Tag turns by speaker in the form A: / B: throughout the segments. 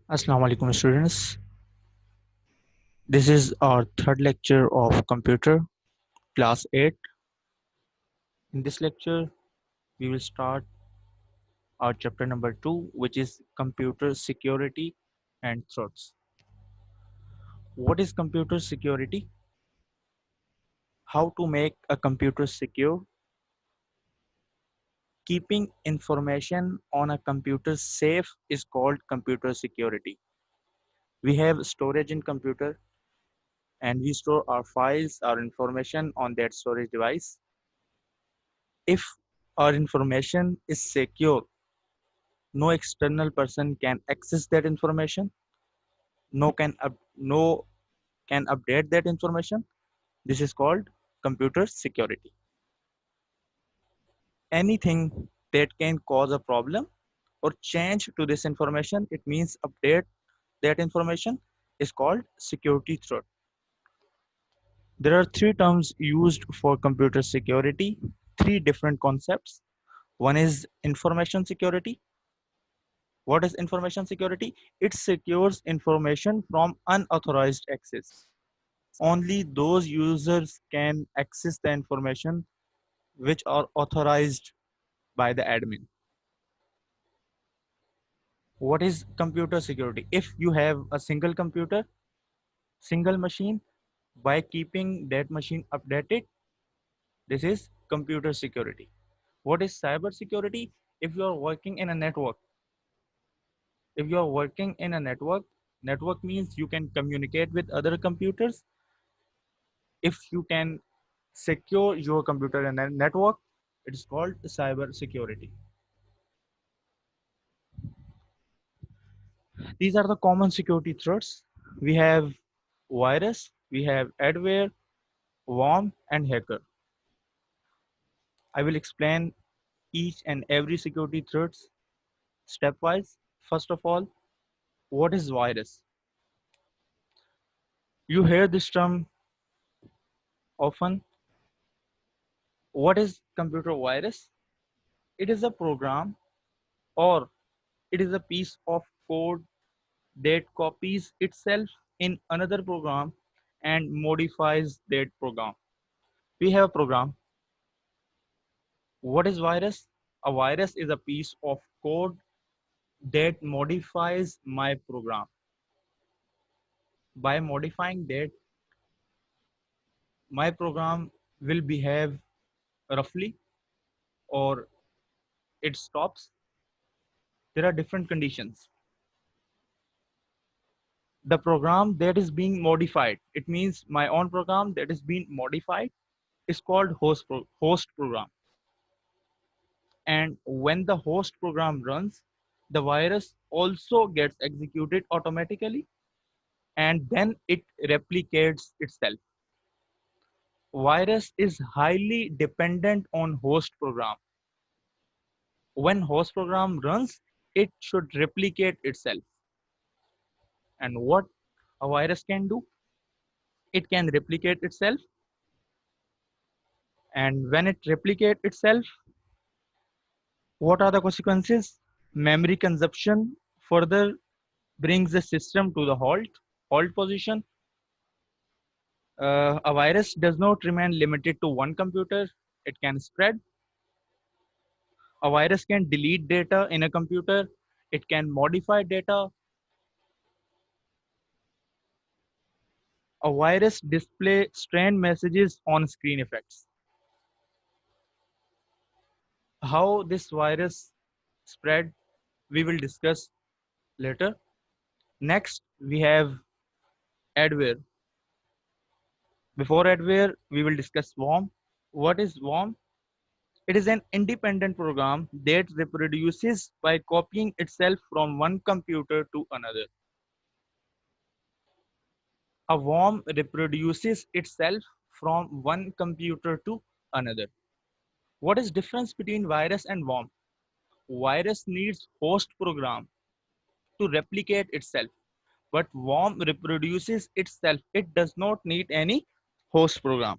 A: Assalamu alaikum students. This is our third lecture of computer class 8. In this lecture, we will start our chapter number 2, which is computer security and threats. What is computer security? How to make a computer secure? Keeping information on a computer safe is called computer security. We have storage in computer and we store our files, our information on that storage device. If our information is secure, no external person can access that information, no can update that information. This is called computer security. Anything that can cause a problem or change to this information, it means update that information, is called security threat. There are three terms used for computer security, three different concepts. One is information security. What is information security? It secures information from unauthorized access. Only those users can access the information which are authorized by the admin. What is computer security? If you have a single computer, single machine, by keeping that machine updated, this is computer security. What is cyber security? If you are working in a network, if you are working in a network means you can communicate with other computers. If you can secure your computer in a network, it is called cyber security. These are the common security threats. We have virus, we have adware, worm, and hacker. I will explain each and every security threats stepwise. First of all, what is virus? You hear this term often. What is computer virus? It is a program or it is a piece of code that copies itself in another program and modifies that program. We have a program. What is virus? A virus is a piece of code that modifies my program. By modifying that, my program will behave roughly or it stops. There are different conditions. The program that is being modified, it means my own program that is being modified, is called host program. And when the host program runs, the virus also gets executed automatically and then it replicates itself. Virus is highly dependent on host program. When host program runs, it should replicate itself. And what a virus can do, it can replicate itself, and when it replicates itself, what are the consequences? Memory consumption further brings the system to the halt position. A virus does not remain limited to one computer, it can spread. A virus can delete data in a computer, it can modify data. A virus display strange messages on screen effects. How this virus spread, we will discuss later. Next, we have adware. Before adware, we will discuss worm. What is worm? It is an independent program that reproduces by copying itself from one computer to another. A worm reproduces itself from one computer to another. What is difference between virus and worm? Virus needs host program to replicate itself, but worm reproduces itself. It does not need any host program.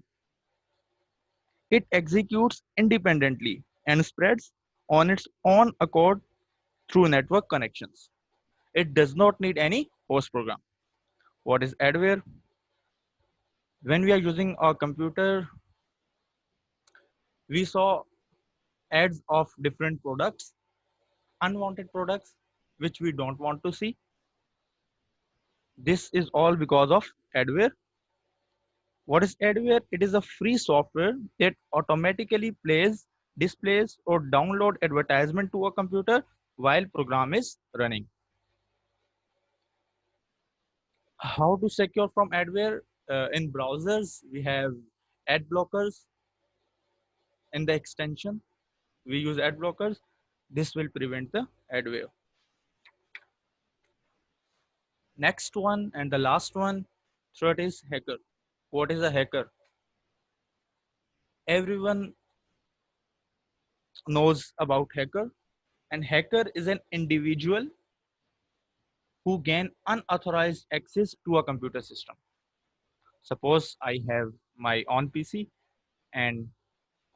A: It executes independently and spreads on its own accord through network connections. It does not need any host program. What is adware? When we are using our computer, we saw ads of different products, unwanted products, which we don't want to see. This is all because of adware. What is adware? It is a free software that automatically displays, or download advertisement to a computer while program is running. How to secure from adware? In browsers, we have ad blockers. In the extension, we use ad blockers. This will prevent the adware. Next one and the last one, threat is hacker. What is a hacker? Everyone knows about hacker, and hacker is an individual who gain unauthorized access to a computer system. Suppose I have my own PC and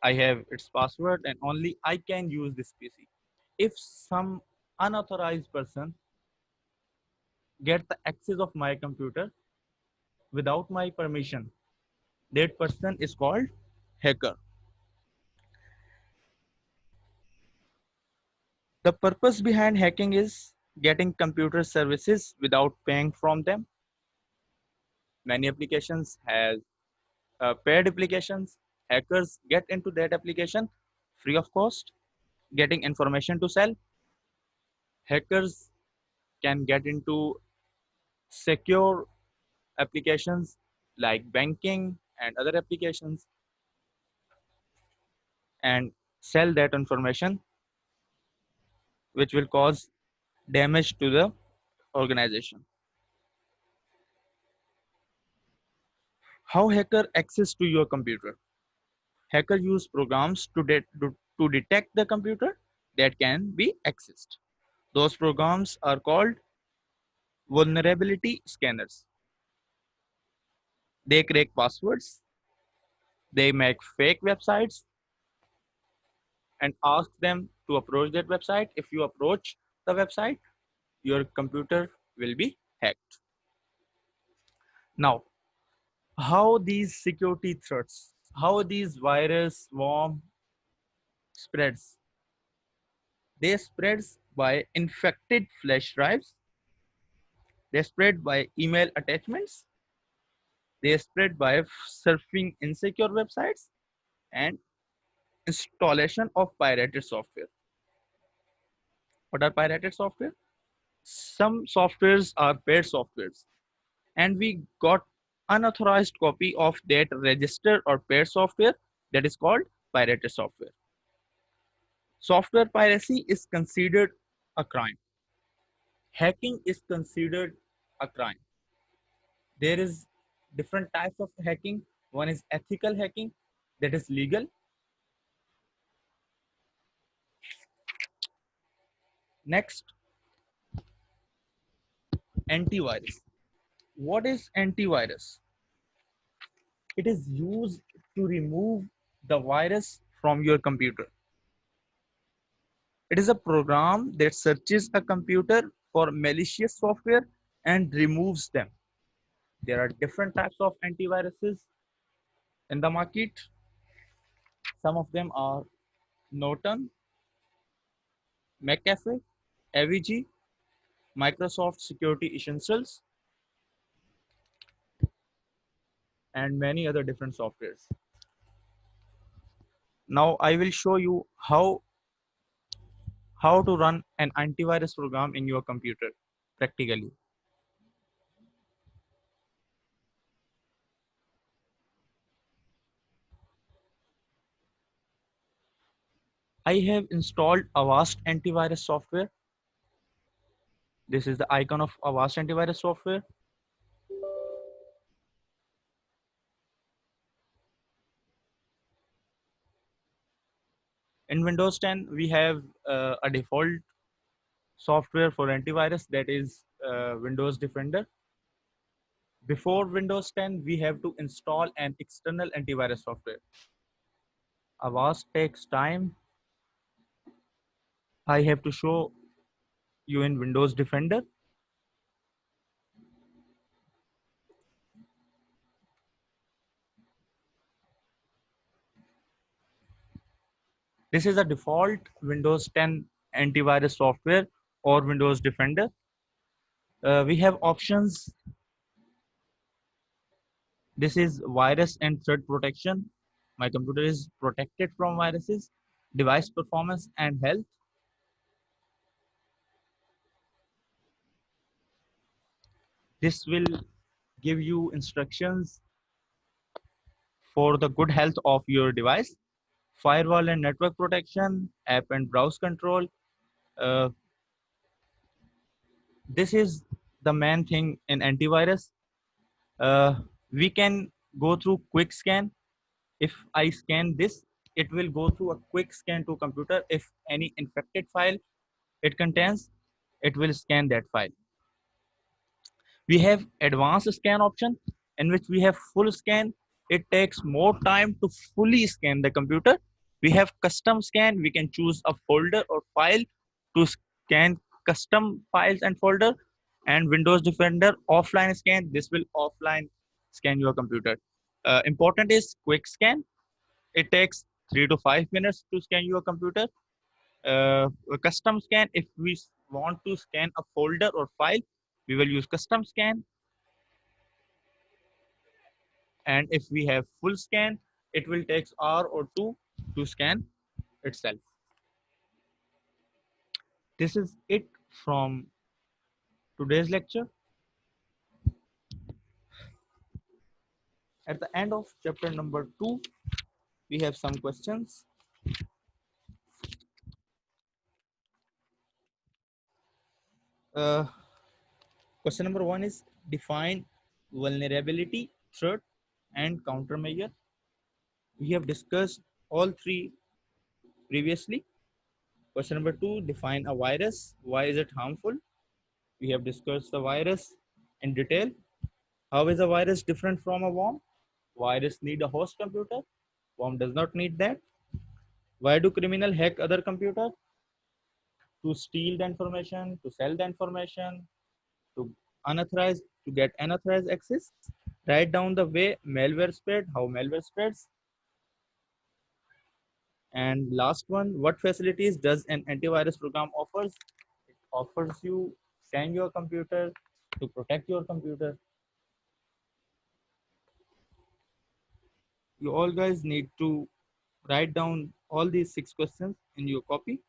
A: I have its password and only I can use this PC. If some unauthorized person get the access of my computer without my permission, that person is called hacker. The purpose behind hacking is getting computer services without paying from them. Many applications has paid applications. Hackers get into that application free of cost, getting information to sell. Hackers can get into secure applications like banking and other applications and sell that information, which will cause damage to the organization. How hacker access to your computer? Hacker use programs to detect the computer that can be accessed. Those programs are called vulnerability scanners. They crack passwords, they make fake websites and ask them to approach that website. If you approach the website, your computer will be hacked. Now, how these security threats, how these virus worm spreads? They spreads by infected flash drives, they spread by email attachments, they spread by surfing insecure websites and installation of pirated software. What are pirated software? Some softwares are paid softwares, and we got unauthorized copy of that registered or paid software, that is called pirated software. Software piracy is considered a crime. Hacking is considered a crime. There is different types of hacking. One is ethical hacking, that is legal. Next, antivirus. What is antivirus? It is used to remove the virus from your computer. It is a program that searches a computer for malicious software and removes them. There are different types of antiviruses in the market. Some of them are Norton, McAfee, AVG, Microsoft Security Essentials, and many other different softwares. Now I will show you how to run an antivirus program in your computer practically. I have installed Avast antivirus software. This is the icon of Avast antivirus software. In Windows 10, we have a default software for antivirus, that is Windows Defender. Before Windows 10, we have to install an external antivirus software. Avast takes time. I have to show you in Windows Defender. This is a default Windows 10 antivirus software or Windows Defender. We have options. This is virus and threat protection. My computer is protected from viruses, device performance and health. This will give you instructions for the good health of your device. Firewall and network protection, app and browse control. Uh, this is the main thing in antivirus. Uh, we can go through quick scan. If I scan this, it will go through a quick scan to computer. If any infected file it contains, it will scan that file. We have advanced scan option in which we have full scan. It takes more time to fully scan the computer. We have custom scan. We can choose a folder or file to scan custom files and folder. And Windows Defender offline scan. This will offline scan your computer. Important is quick scan. It takes 3 to 5 minutes to scan your computer. A custom scan, if we want to scan a folder or file, we will use custom scan. And if we have full scan, it will take hour or two to scan itself. This is it from today's lecture. At the end of chapter number 2, we have some questions. uh, Question number 1 is define vulnerability, threat and countermeasure. We have discussed all three previously. Question number 2, define a virus. Why is it harmful? We have discussed the virus in detail. How is a virus different from a worm? Virus need a host computer. Worm does not need that. Why do criminal hack other computer? To steal the information, to sell the information, to unauthorized, to get unauthorized access. Write down the way malware spread, how malware spreads. And last one, what facilities does an antivirus program offers? It offers you scan your computer to protect your computer. You all guys need to write down all these 6 questions in your copy.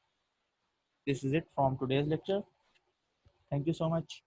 A: This is it from today's lecture. Thank you so much.